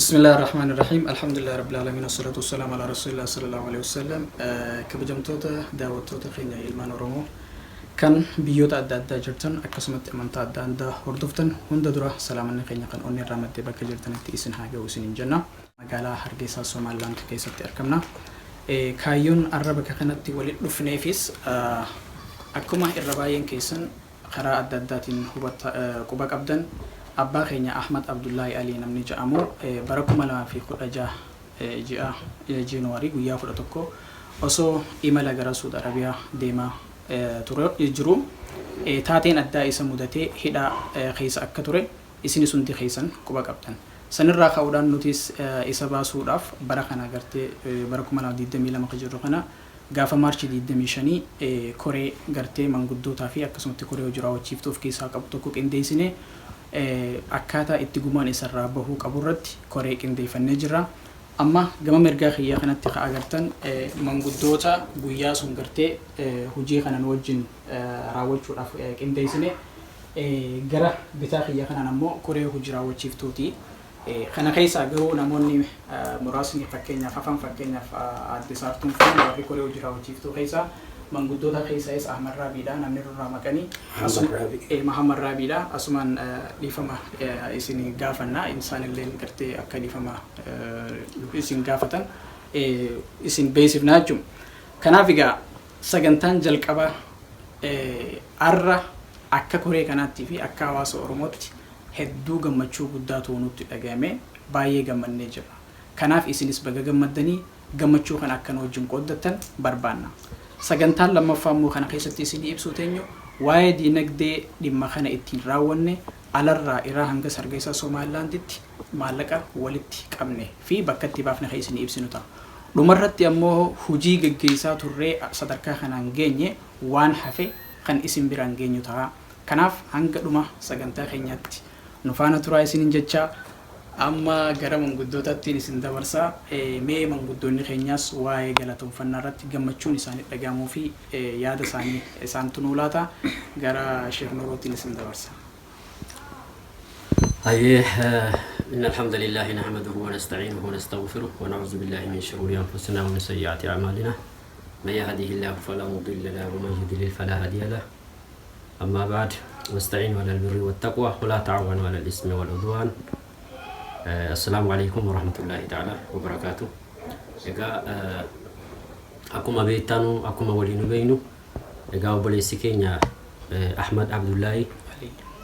بسم الله الرحمن الرحيم الحمد لله رب العالمين والصلاة والسلام على رسول الله صلى الله عليه وسلم كبجمتوتا دعوتوتا خينا إلمان رومو كان بيوت أدى جرتن أكسمت أمانتا أدى هردفتن هند درا سلامنا خينا كان أني رامت بك جرتن تيسن حاجة وسنين جنة مقالة هرجيسا سومالان كيسة أركمنا كايون الربك كانت ولد لفنيفيس أكما الرباين كيسن خرا أدى هو كوبك أبدن أبا خينا أحمد عبد الله علي نمني جامو بركم الله في كل أجا جاء جنواري ويا فرتكو أصو إيميل أجرا سود عربية ديما ترى يجرو تاتين أدى اسم مدته هدا خيس أكتره اسمه سنتي خيسن كوبا كابتن سنرى خودان نوتيس إسابة سوداف بركنا قرتي بركم الله ديد ميلا مقجر رخنا قاف مارش ديد ميشاني كوري قرتي من قدو تافي أكسمت كوري وجرا وشيفتو في كيسا كابتوكو إنديسني akkaataa itti gumaan isarraa bahuu qaburratti koree qindeeffannee jirra. Amma gama mirgaa kiyyaa kanatti ka agartan manguddoota guyyaa sun gartee hojii kanan wajjin raawwachuudhaaf qindeessine gara bitaa kiyyaa kanan ammoo koree hojii raawwachiiftuuti. Kana keessaa garuu namoonni muraasni fakkeenyaaf hafan fakkeenyaaf adde saartuun fi warri koree hojii raawwachiiftuu keessaa manguddoota keessaa is Ahmad Rabiidha namni irraa maqanii Muhammad Rabiidha asumaan dhiifama isin gaafanna insaan illee gartee akka dhiifama isin gaafatan isin beesifnaa jechuun kanaaf egaa sagantaan jalqaba arra akka koree kanaatti fi akka hawaasa Oromootti hedduu gammachuu guddaa nutti dhagahame baay'ee gammannee jirra. Kanaaf isinis baga gammaddanii gammachuu kana akka wajjin qooddatan barbaanna. Sagantaan lammaffaa immoo kana keessatti isin ibsuu teenyu waa'ee diinagdee dhimma kana ittiin raawwanne alarraa irraa hanga sargeessaa Somaalilaanditti maallaqa walitti qabne fi bakka itti baafne kan isin ibsinu ta'a. Dhumarratti ammoo hojii gaggeessaa turree sadarkaa kanaan geenye waan hafe kan isin biraan geenyu ta'a. Kanaaf hanga dhuma sagantaa keenyaatti nu faana turaa isinin jechaa amma gara manguddootaatti isin dabarsaa mee manguddoonni keenyaas waa'ee galatoonfannaa irratti gammachuun isaanii dhagahamuu fi yaada isaanii isaan tunuu laata gara Sheekh Nuurootiin isin dabarsaa. أيه إن الحمد لله نحمده ونستعينه ونستغفره ونعوذ بالله من شرور أنفسنا ومن سيئات أعمالنا من يهده الله فلا مضل له ومن يضلل فلا هادي له أما بعد نستعين على البر والتقوى ولا تعاونوا على الإثم والعدوان السلام عليكم ورحمة الله تعالى وبركاته. إجا أكو ما بيتانو أكو ما ولينو بينو إجا وبليسي كينيا أحمد عبد الله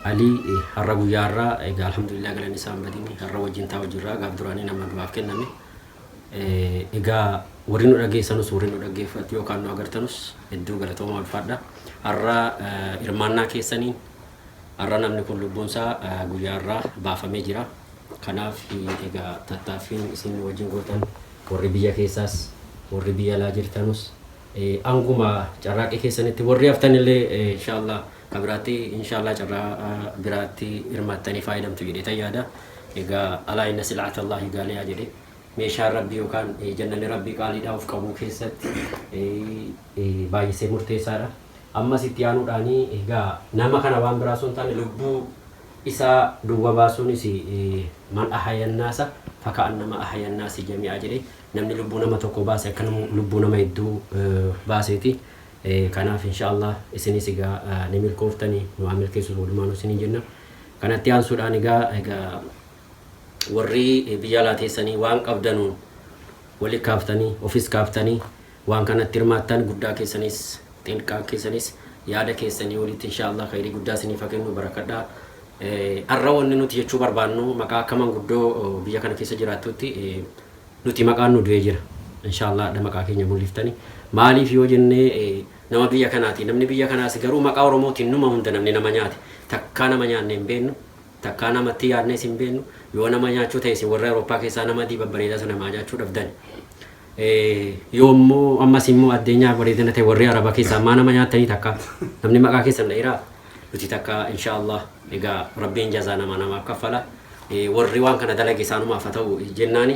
علي هربو يارا إجا الحمد لله قال نسام بديني هربو جنتا وجرا قاب دراني نما قباف كنا مي إجا ورينو رجع سانوس ورينو رجع فتيو كانوا أقرتنوس إدو قال توما الفردا هرا إرمانا كيسانين هرا نمني كل بونسا قيارا بافا ميجرا kanaaf egaa tattaaffiin isin wajjin gootan warri biyya keessaas warri biyya alaa jirtanus anguma carraaqii keessanitti warri haftanillee inshallah kabiraatti inshallah carraa biraatti hirmaattanii fayyadamtu jedhee yaada. Egaa alaa inna sil'ata Allah gaaliyaa jedhee meeshaa rabbii yookaan jannanni rabbii qaaliidhaa of qabuu keessatti baay'isee murteessaadha. Ammas itti aanuudhaanii egaa nama kana waan biraa sun taane lubbuu isa duwwa baasuunis man ahaya naasa faka'annama ahaya naasi jami'a jedhee namni lubbuu nama tokko baase akka lubbuu nama hedduu baaseeti. Kanaaf inshallah isinis egaa ni milkooftanii nu milkeessuuf walumaan isin jenna. Kanatti aansuudhaan egaa warri biyya alaa teessanii waan qabdanuun walitti kaaftanii ofis kaaftanii waan kanatti hirmaattan guddaa keessanis xiqqaa keessanis yaada keessanii walitti inshallah khayrii guddaa isiniif kennu barakadhaa. Arra wanni nuti jechuu barbaannu maqaa akka manguddoo biyya kana keessa jiraattutti nuti maqaan nu du'ee jira. Inshallah da maqaa keenya mul'iftani. Maaliif yoo jennee nama biyya kanaati namni biyya kanaas garuu maqaa Oromootiin numa hunda namni nama nyaate takkaa nama nyaanne hin beennu takkaa namatti yaadne hin beennu yoo nama nyaachuu ta'e isin warra Awurooppaa keessaa nama babbareedaa sana namaa nyaachuu dhabdan. Yoommoo ammas immoo addunyaa bareedina ta'e warri Arabaa keessaa maa nama nyaatanii takka namni maqaa keessan dha'iraa nuti takka inshallah egaa rabbiin jazaa nama kaffala warri waan kana dalage isaanumaaf haa ta'u jennaani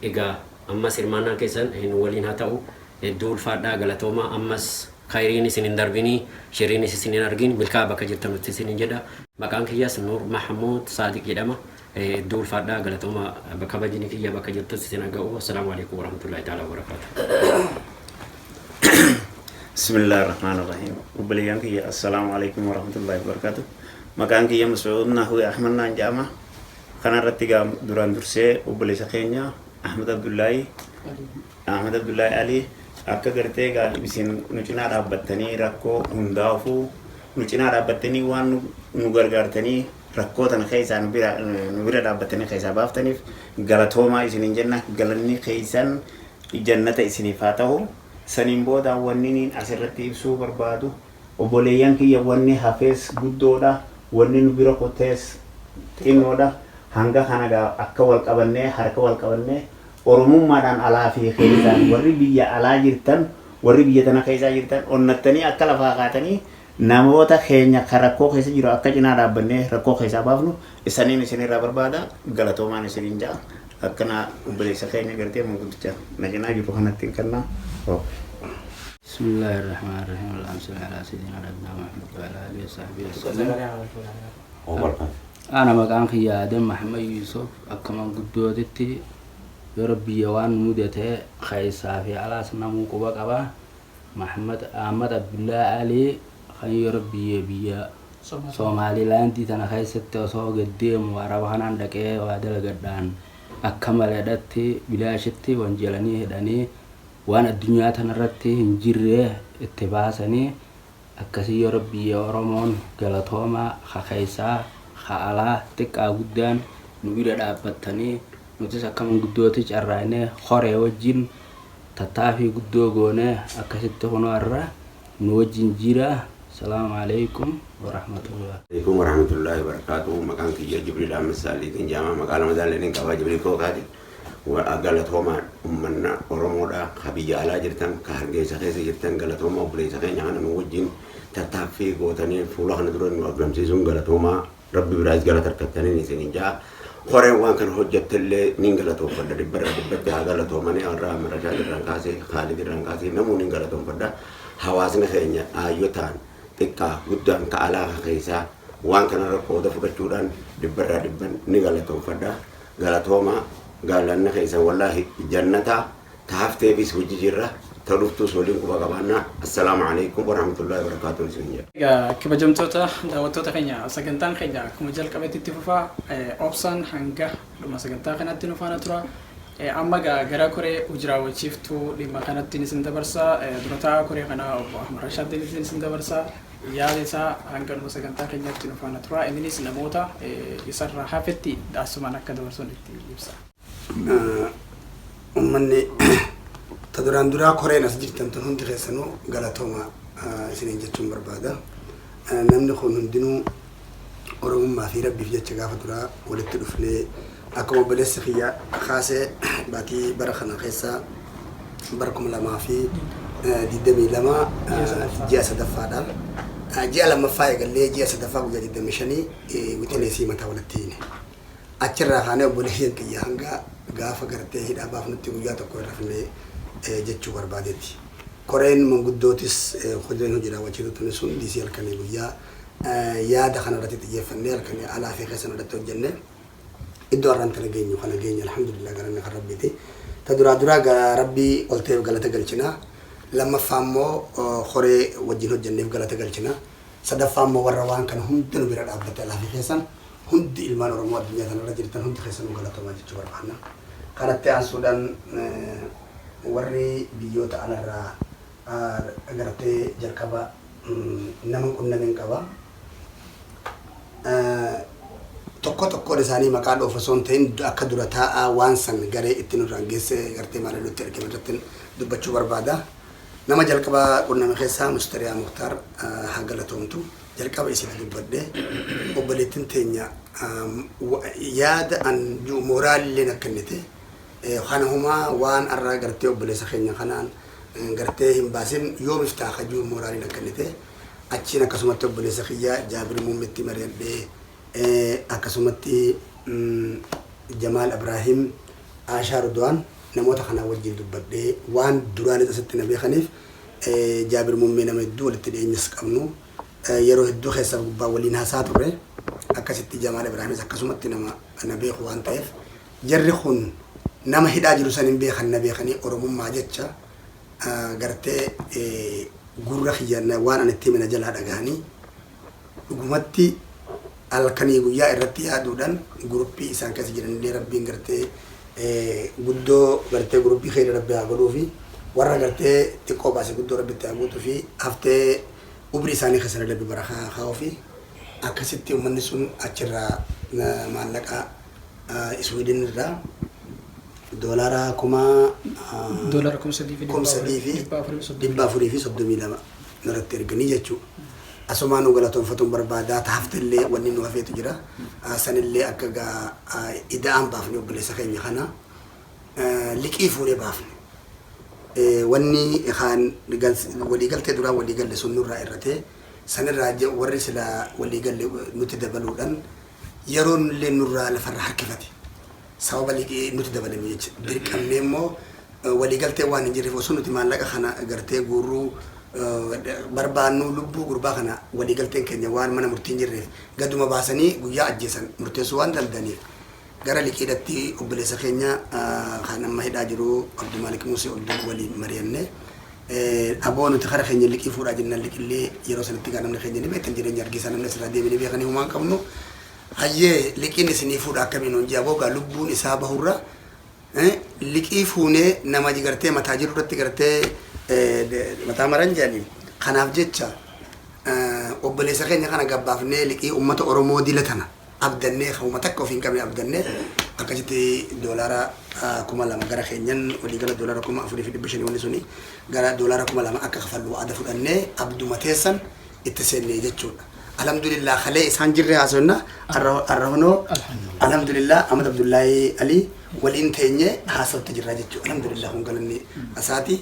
egaa ammas hirmaannaan keessan waliin haa ta'u hedduu ulfaadhaa galatooma ammas khayriin isin hin darbinii shiriin isin hin argin milkaa bakka jirtan nuti isin jedha maqaan kiyyaas Nuur Mahmud Saadiq jedhama الدول فادا قالت وما بكبجني كيا بكجرت سنجاو والسلام عليكم ورحمة الله تعالى وبركاته. بسم الله الرحمن الرحيم وبليانك يا السلام عليكم ورحمة الله وبركاته. مكانك يا مسعود نحو أحمد نانجامة خنا رتيجا دوران درسي وبليس خينيا أحمد عبد الله علي akka gartee bisiin nu cinaa dhaabbattanii rakkoo hundaafuu nu cinaa dhaabbattanii waan nu gargaartanii rakkoo tana keessaa nu bira dhaabbattanii keessaa baaftaniif galatoomaa isiniin jenna. Galanni keessan jannata isiniif haa ta'u. Saniin booda wanni asirratti ibsuu barbaadu obboleeyyan kiyya wanni hafees guddoodha, wanni nu bira qotees xinnoodha. Hanga kana akka wal qabannee harka wal qabannee oromummaadhaan alaa fi keessaan warri biyya alaa jirtan warri biyya tana keessaa jirtan onnattanii akka lafaa kaatanii namoota keenya rakkoo keessa jiru akka cinaa dhaabbannee rakkoo keessaa baafnu isaniin isinirraa barbaada. Galatoomaan isiniin ja'a akkana obboleessa keenya gartee manguddicha na cinaa jiru kanatti kannaa. بسم الله الرحمن الرحيم اللهم صل على سيدنا نبينا محمد وعلى اله وصحبه وسلم. انا مكان يا ادم محمد يوسف اكمن قدودتي يا ربي يوان مودته خيسا في على سنمو قبا قبا محمد احمد عبد الله علي خي يا ربي بيا سومالي لاندي تنا خيسته سو قديم وربحان عندك وادل قدان اكمل دتي بلاشتي وانجلني هداني وانا الدنيا تنرتي هنجره اتباسني اكسي يا ربي يا رمون غلطوما خخيسا خالا تقا غدان نويدا دابتني نوتس كم غدوتي جراينه خوري وجين تتافي غدو غونه اكسيت هونو ارا نوجين جيرا. السلام عليكم ورحمه الله. عليكم ورحمه الله وبركاته. مكان كي جبريل امسالي كن جامع مقال مدال لين كبا جبريل كو كادي وأقلتهما أمنا ورمودا خبيجة على جرتان كهرجة سخيسة جرتان قلتهما وبليس خين عنا موجين تتافي قوتني فوله ندرون وأقلم سيزون قلتهما ربي براز قلت ركتني نسين جاء خورين وان كان حجة اللي نينقلتهم فدا دبر دبر قلتهما ني أرى مرجع الرنكاسي خالد الرنكاسي نمو نينقلتهم فدا حواسنا خينيا آيوتان تكا قدام كعلا خيسة وان كان ركودا فكتوران دبر نينقلتهم فدا قلتهما قال لنا خيسا والله جنة تحفتي بس وجيرة تروفتو سولين كوبا كبانا. السلام عليكم ورحمة الله وبركاته. يا كبجمتوتا دعوتوتا خينيا سكنتان خينيا كمجال كبيت اتفاقا أوبسان هنگا لما سكنتان خينا تنفانا ترى أما غرا كوري وجرا وشيفتو لما كانت تنسين دبرسا دروتا كوري خنا أحمد رشاد تنسين دبرسا يا لسا هنگا لما سكنتان خينيا تنفانا ترى إنني سنموتا يسر حافتي داسمانا كدورسون يبسا. ummanni ta duraan duraa koreen as jirtan tun hundi keessanuu galatooma isiniin jechuun barbaada. Namni kun hundinuu oromummaa fi rabbiif jecha gaafa duraa walitti dhufnee akkuma obboleessi kiyya kaasee baatii bara kana keessaa bara 2022 ji'a sadaffaadhaan ji'a lammaffaa eegallee ji'a sadaffaa guyyaa 25 wixinee mataa walitti hine achirraa kaanee obboleeyyan kiyya hanga gaafa gartee hidhaa baafnutti guyyaa tokko irra fillee jechuu barbaadetti. Koreen manguddootis hojii raawwachiitu tuni sun diisii halkanii guyyaa yaada kana irratti xiyyeeffannee halkanii alaa fi keessa irratti hojjennee iddoo har'aan tana geenyu kana geenya alhamdulillah garanne kan rabbiiti. Ta duraa rabbii ol ta'eef galata galchina. Lammaffaa immoo koree wajjin hojjenneef galata galchina. Sadaffaa immoo warra waan kana hundi nu bira dhaabbate alaa fi keessan hundi ilmaan oromoo addunyaa kanarra jirtan hundi keessanuu galatooma jechuu barbaanna. Kanatti aansuudhaan warri biyyoota alarraa agartee jalqaba nama qunnameen qaba. Tokkoon isaanii maqaa dhoofa osoo hin ta'in akka dura taa'aa waan san garee itti nurraan geesse gartee maala nutti ergame irratti dubbachuu barbaada. Nama jalqabaa qunname keessaa Mustariyaa Mukhtaar haa galatoomtu. Jalqaba isin dubbadde obboleettiin teenya yaada an mooraalillee akkannite kana humaa waan arraa gartee obboleessa keenya kanaan gartee hin baasin yoo miftaa kajuu mooraalin akkannite achiin akkasumatti obboleessa kiyya Jaabir Muummetti mari'adhee akkasumatti Jamaal Ibrahim Aashaa Ridwaan namoota kana wajjin dubbadhee waan duraanis asitti na beekaniif Jaabir Muummee nama hedduu walitti dhiyeenyas qabnu yeroo hedduu keessa gubbaa waliin haasaa turre akka akkasitti Jamaal Ibraahimis akkasumatti nama na beeku waan ta'eef jarri kun nama hidhaa jiru san hin beekan na beekanii oromummaa jecha gartee gurra kiyyanna waan ani itti mina jalaa dhagahanii dhugumatti halkanii guyyaa irratti yaaduudhaan guruppii isaan keessa jiranillee rabbiin gartee guddoo gartee guruppii keenya rabbi haa godhuu fi warra gartee xiqqoo baase guddoo rabbitti haa guutuu fi haftee umrii isaanii keessa rabbi barakaa kaa'uu fi akkasitti uummanni sun achirraa maallaqa Sweden irraa doolaara kuma sadii fi 432 nurratti erganii jechuudha. Asumaan nu galatoonfatuun barbaadaa taaftillee wanni nu hafeetu jira. Sanillee akka ida'aan baafne obboleessa keenya kana liqii fuudhee baafne. Wanni waliigaltee duraan waliigalle sun nurraa irratee sanirraa warri sila waliigalle nuti dabaluudhaan yeroon illee nurraa lafarraa harkifate. Sababa liqii nuti dabalame jechuudha. Dirqamnee immoo waliigaltee waan hin jirreef osoo nuti maallaqa kana gartee guurruu barbaannu lubbuu gurbaa kana waliigalteen keenya waan mana murtii hin jirreef gaduma baasanii guyyaa ajjeesan murteessuu waan daldaniif gara liqiidhatti obboleessa keenya kan amma hidhaa jiru Abdulmaalik Musee Oldoo waliin mari'anne aboo nuti kara keenya liqii fuudhaa jennaan liqillee yeroo sanatti gaa namni keenya ni beektan jireenya argisaa namni asirraa deemanii beekanii humaan qabnu hayyee liqiin isinii fuudha akkamiin hojii aboo gaa lubbuun isaa bahurra liqii fuunee nama gartee mataa jiru irratti gartee mataa maran jedhanii kanaaf jecha obboleessa keenya kana gabbaafnee liqii uummata Oromoo dilatana abdannee uummata akka ofiin qabne abdannee akkasitti doolaara 2,000 gara keenyan waliigala doolaara 4,500 wanni suni gara doolaara 2,000 akka kafallu waada fudhannee abduma teessan itti seennee jechuudha. Alhamdulillah khalee isaan jirre haasofna arrahunoo alhamdulillah Ahmad Abdullahi Ali waliin teenye haasofte jirra jechuudha. Alhamdulillah kun galanni asaati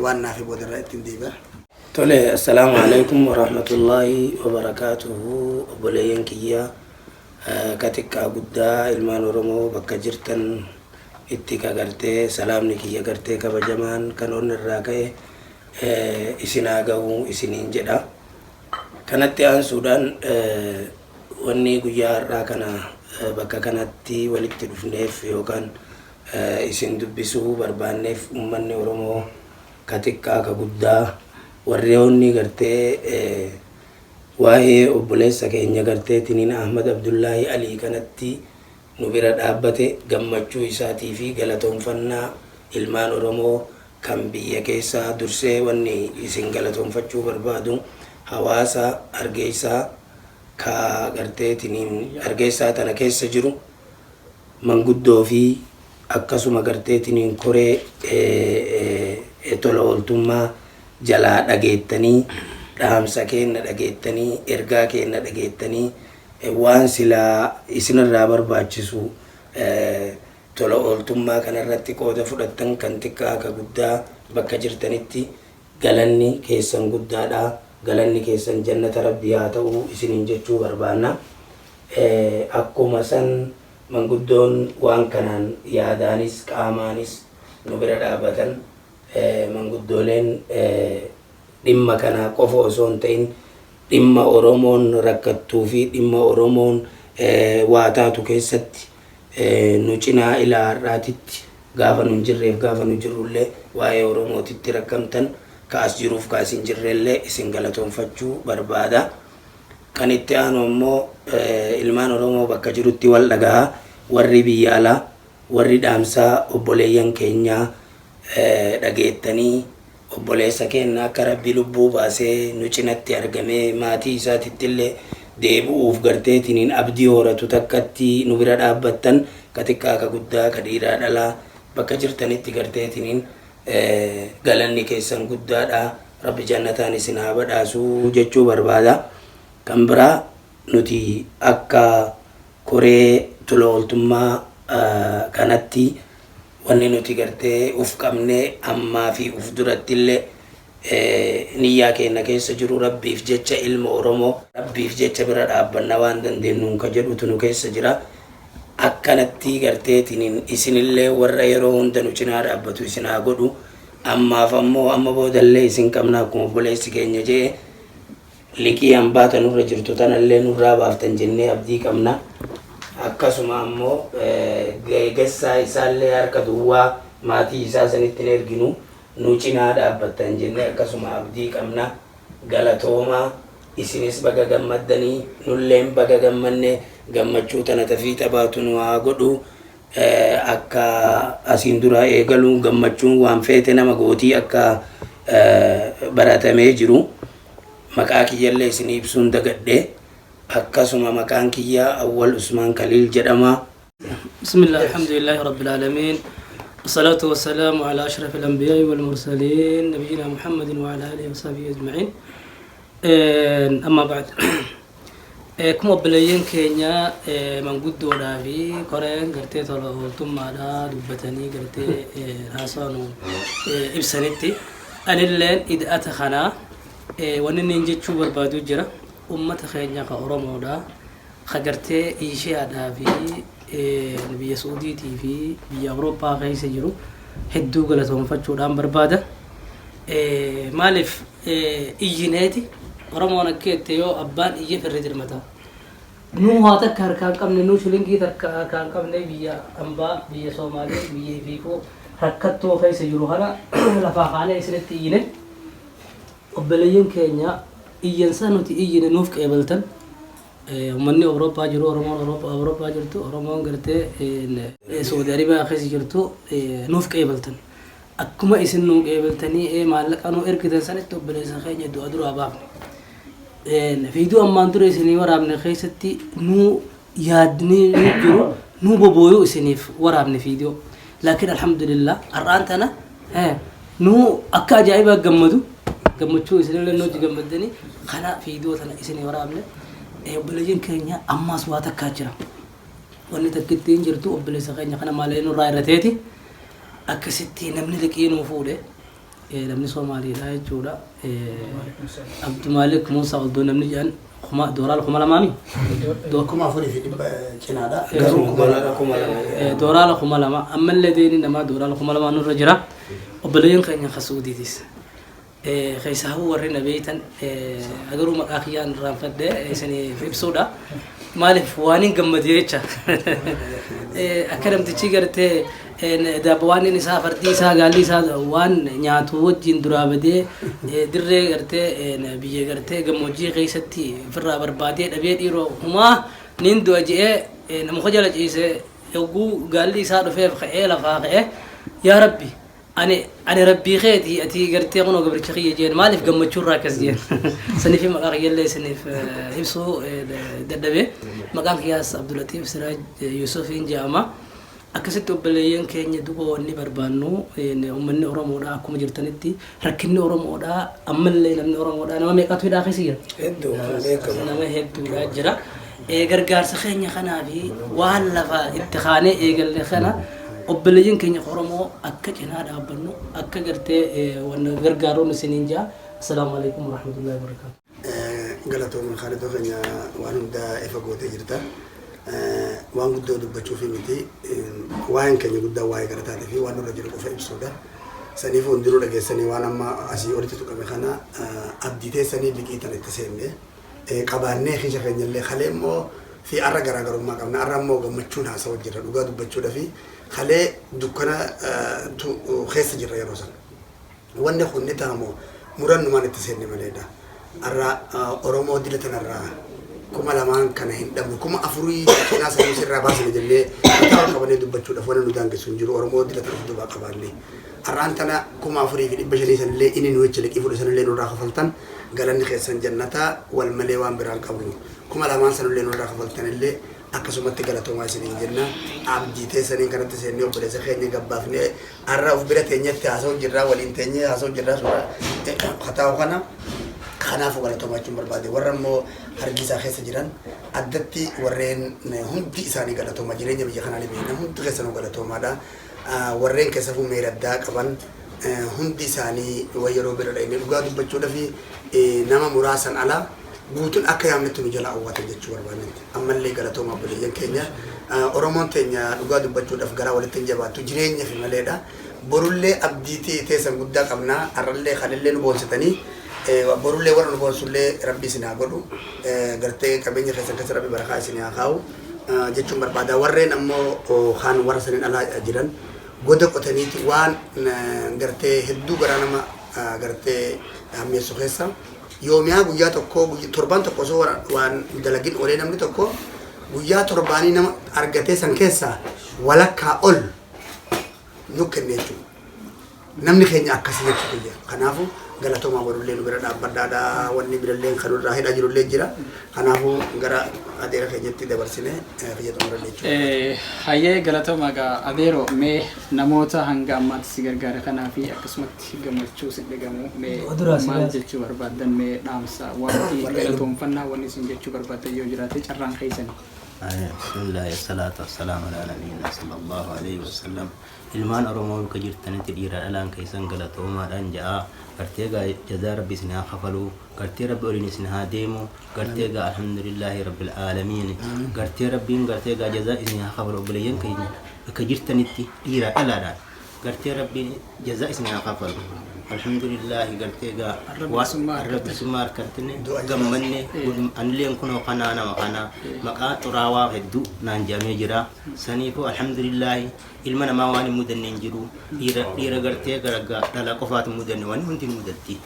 waan naafi boodarraa ittiin deebi'a. Tole, assalamu alaikum warahmatullahi wabarakatuhu. Obboleeyyan kiyya katika guddaa ilmaan Oromoo bakka jirtan itti kagartee salaamni kiyya gartee kabajamaan kan onnirraa ka'e isinaa ga'uu isiniin jedha. Kanatti aansuudhaan wanni guyyaa har'aa kana bakka kanatti walitti dhufneef yookaan isin dubbisuu barbaanneef uummanni Oromoo katika ka guddaa warreewwanni gartee waa'ee obboleessa keenya gartee tiniin Ahmad Abdullahi Ali kanatti nu bira dhaabbate gammachuu isaatii fi galatoonfannaa ilmaan Oromoo kan biyya keessaa dursee wanni isin galatoonfachuu barbaadu hawaasa Hargeysaa ka gartee tiniin Hargeysaa tana keessa jiru manguddoo fi akkasuma gartee tiniin koree tola ooltummaa jalaa dhageettanii dhaamsa keenya dhageettanii ergaa keenya dhageettanii waan silaa isinirraa barbaachisu tola ooltummaa kanarratti qooda fudhattan kan xiqqaa ka guddaa bakka jirtanitti galanni keessan guddaadha. Galanni keessan jannata rabbii haa ta'u isiniin jechuu barbaanna. Akkuma san manguddoon waan kanaan yaadaanis qaamaanis nu bira dhaabatan manguddooleen dhimma kana qofa osoo hin ta'in dhimma Oromoon rakkattuu fi dhimma Oromoon waa taatu keessatti nu cinaa ilaa har'aatitti gaafa nu hin jirreef gaafa nu jirrullee waa'ee Oromootitti rakkamtan kaas jiruuf kaas hin jirrellee isin galatoonfachuu barbaada. Kan itti aanu immoo ilmaan Oromoo bakka jirutti wal dhagahaa warri biyya alaa warri dhaamsaa obboleeyyan keenyaa dhageettanii obboleessa keenya akka rabbi lubbuu baasee nu cinatti argamee maatii isaatitti illee deebi'uuf garteetiniin abdii horatu takkatti nu bira dhaabbattan ka xiqqaa ka guddaa ka dhiiraa dhalaa bakka jirtanitti garteetiniin galanni keessan guddaadha. Rabbi jannataan isin haa badhaasuu jechuu barbaada. Kan biraa nuti akka koree tola ooltummaa kanatti wanni nuti gartee uf qabnee ammaa fi uf duratti illee niyyaa keenya keessa jiru rabbiif jecha ilma Oromoo rabbiif jecha bira dhaabbanna waan dandeenyuun ka jedhutu nu keessa jira. Akkanatti garteetiniin isinillee warra yeroo hunda nu cinaa dhaabbatu isin haa godhu. Ammaaf ammoo amma boodallee isin qabna akkuma obboleessi keenya jee liqii hambaata nurra jirtu tanallee nurraa baaftan jennee abdii qabna. Akkasuma ammoo geessaa isaallee harka duwwaa maatii isaa sanitti hin erginu nu cinaa dhaabbattan jennee akkasuma abdii qabna. Galatoomaa isinis baga gammaddanii nulleen baga gammanne gammachuu tana tafiixa baatu nu haa godhu. Akka asiin dura eegaluun gammachuun waan feete nama gootii akka baratamee jiru maqaa kiyyallee isin ibsuun dagadhe. Akkasuma maqaan kiyya Awwal Usmaan Khalil jedhama. Bismillah, alhamdulillahi rabbil alamin. Wassalatu wassalamu ala ashrafil anbiya'i wal mursalin nabiyina Muhammadin wa ala alihi wa sahbihi ajma'in. Amma ba'd. Kuma obboleeyyan keenya manguddoodhaa fi koreen gartee tola ooltummaadhaa dubbatanii gartee haasaanu ibsanitti anilleen ida'ata kanaa wanni inni jechuu barbaadu jira. Ummata keenya ka Oromoodhaa ka gartee Eeshiyaadhaa fi biyya Suudiitii fi biyya Awurooppaa keessa jiru hedduu galatoonfachuudhaan barbaada. Maaliif iyyineeti Oromoon akka jette yoo abbaan iyye firri dirmata. Nuu haa takka harkaan qabne nuu shilingii takka harkaan qabne biyya ambaa biyya Soomaalee biyya Ifiifoo rakkattoo keessa jiru kana lafaa kaanee isinitti iyyine obboleeyyan keenya iyyansa nuti iyyine nuuf qeebaltan ummanni Awurooppaa jiru Oromoon Awurooppaa jirtu Oromoon gartee Saudi Arabiyaa keessa jirtu nuuf qeebaltan. Akkuma isin nuu qeebaltanii maallaqa nuu ergitan sanitti obboleessa keenya du'a duraa baafne. Fiiduu ammaan dura isinii waraabne keessatti nuu yaadni jiru nuu bobooyuu isiniif waraabne fiiduu. Laakiin alhamdulillah har'aan tana nuu akka ajaa'ibaa gammadu gammachuu isinillee nuti gammadanii kana fiiduu tana isinii waraabne obboleeyyan keenya ammaas waa takkaa jira. Wanni takkitti hin jirtu obboleessa keenya kana maalee nurraa irrateeti. Akkasitti namni liqii nuu fuudhe namni Soomaaliidhaa jechuudha. Abdu Malik Muusaa Oldoo namni jedhan dooraal 2,000 cinaadha. Dooraal 2,000 ammallee deeni namaa dooraal 2,000 nurra jira. Obboleeyyan keenya ka Suudiitis. Keessaa warri na beeytan agaruu maqaa kiyyaan irraanfadhee isiniif ibsuudha. Maaliif waan hin gammadee jecha akka namtichi gartee waan inni isaa fardii isaa gaalli isaa waan nyaatu wajjin duraa badee dirree gartee biyya gartee gammoojjii keessatti ofirraa barbaadee dhabee dhiiroo humaa nin du'a je'ee nama jala ciisee yogguu gaalli isaa dhufeef ka'ee lafaa ka'ee yaa rabbi ani rabbii keeti ati gartee kunoo gabricha kiyya jeen maaliif gammachuu irraa akkas jeen saniif maqaa kiyyallee isiniif ibsuu dadhabee maqaan kiyyaas Abdulatiif Siraaj Yuusufiin jedhama. Akkasitti obboleeyyan keenya duba wanni barbaannu uummanni Oromoodhaa akkuma jirtanitti rakkinni Oromoodhaa ammallee namni Oromoodhaa nama meeqatu hidhaa keessa jira? Nama hedduudha jira. Gargaarsa keenya kanaa fi waan lafa itti kaanee eegalle kana obboleeyyan keenya Oromoo akka cinaa dhaabbannu akka gartee wanna gargaaruun isiniin jaa. Assalaamu alaikum warahmatullahi wabarakatuh. Galatoomni Khaalidoo keenya waan hundaa ifa gootee jirta. Waan guddoo dubbachuuf miti waan keenya guddaa waa'ee garataatee fi waan nurra jiru qofa ibsuudha. Saniif hundinuu dhageessanii waan amma asii olitti tuqame kana abdii teessanii liqii tan itti seenne qabaannee keessa keenyallee kalee immoo fi arra garaagarummaa qabna. Arra immoo gammachuun haasa'u jirra dhugaa dubbachuudha fi kalee dukkana keessa jirra yeroo sana. Wanni kun ni ta'amoo murannumaan itti seenne maleedha. Arra Oromoo dila tanarraa kuma lamaan kana hin dhabnu kuma afurii cinaa sanuu sirraa baasne jennee mataa qabannee dubbachuudhaaf waan nu daangessu hin jiru Oromoo dila tana fudubaa qabaannee. Har'aan tana kuma afurii fi 500 sanillee inni nu jecha liqii fudhe sanillee nurraa kafaltan galanni keessan jannataa wal malee waan biraan qabnu kuma lamaan sanillee nurraa kafaltanillee akkasumatti galatoomaa isiniin jenna abdii teessaniin kanatti seennee obboleessa keenya gabbaafnee har'a of bira teenyetti haasa'u jirraa waliin teenyee haasa'u jirraa suura kataa'u kana kanaafuu galatoomaa jechuun barbaade warra immoo hargisaa keessa jiran addatti warreen hundi isaanii galatoomaa jireenya biyya kanaa beekna hundi keessanuu galatoomaadha warreen keessa fuumee addaa qaban hundi isaanii yeroo bira dhaqnee dhugaa dubbachuudhaa fi nama muraasan alaa guutuun akka yaamnetti nu jala awwaatan jechuu barbaannetti ammallee galatoomaa obboleeyyan keenya Oromoon teenya dhugaa dubbachuudhaaf garaa walitti hin jabaattu jireenya fi maleedha borullee abdiitii teessan guddaa qabnaa har'allee kalillee nu boonsitanii وبرولي ورن بوسولي ربي سناقولو قرتي كبيني خيسن كسر ربي بركة سنيا خاو جتشم بربادا ورن أمو خان ورسنين الله أجرن قدك أتنيت وان قرتي هدو قرانا قرتي همي سخيسا يوميا بوجا تكو تربان تكو صور وان دلقين أولينا من تكو بوجا ترباني نم أرجتي سنكيسا ولا كأول نوكن نيتو نمني خيني أكاسي نتكلم خنافو قالتهم ما بقول لين برا بدادا وني برا لين خلوا راهي راجلوا لين جرا خنافو قرا أدير خيجت تدبر سنة خيجت مرة لين هاي قالتهم أجا أديرو مي نموتا هنگا مات سيجار غار خنافي أقسمت جمرتشو سيدجمو مي ما جتشو بربادن مي نامسا وانتي قالتهم فنا وني سنجتشو بربادة يوجراتي شران خيسن بسم الله الصلاة والسلام على نبينا صلى الله عليه وسلم ilmaan oromoo ka jirtanitti dhiira dhalaan keessan galatoomaadhaan ja'a garteegaa jazaa rabbi isin haa kafalu gartee rabbi oliin isin haa deemu garteegaa alhamdulillahi rabbil aalamiin gartee rabbiin garteegaa jazaa isin haa kafalu obboleeyyan keenya ka jirtanitti dhiira dhalaadhaan gartee rabbiin jazaa isin haa kafalu alhamdulillahi garteegaa rabbi summaar kartine gammanne anleen kunoo kanaa nama kanaa maqaa xuraawaa hedduu naan jaamee jira saniifu alhamdulillahi ilma namaa waan mudanne hin jiru dhiira gartee garagaa dhala qofaatu mudanne waan hundi mudatti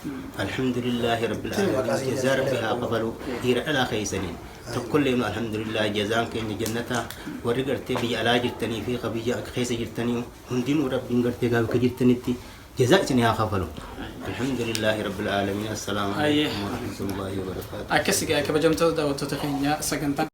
alhamdulillahi rabbil aalamiin jazaa rabbi haa kafalu dhiira dhalaa keeysaniin tokkollee nu alhamdulillahi jazaan keenya jannata warri gartee biyya alaa jirtanii fi biyya keessa jirtanii hundinuu rabbiin gartee gaafa jirtanitti جزاء سنها خفلوا الحمد لله رب العالمين السلام عليكم ورحمة الله وبركاته أكسي كبجمتو دا وتتخينيا سكنتا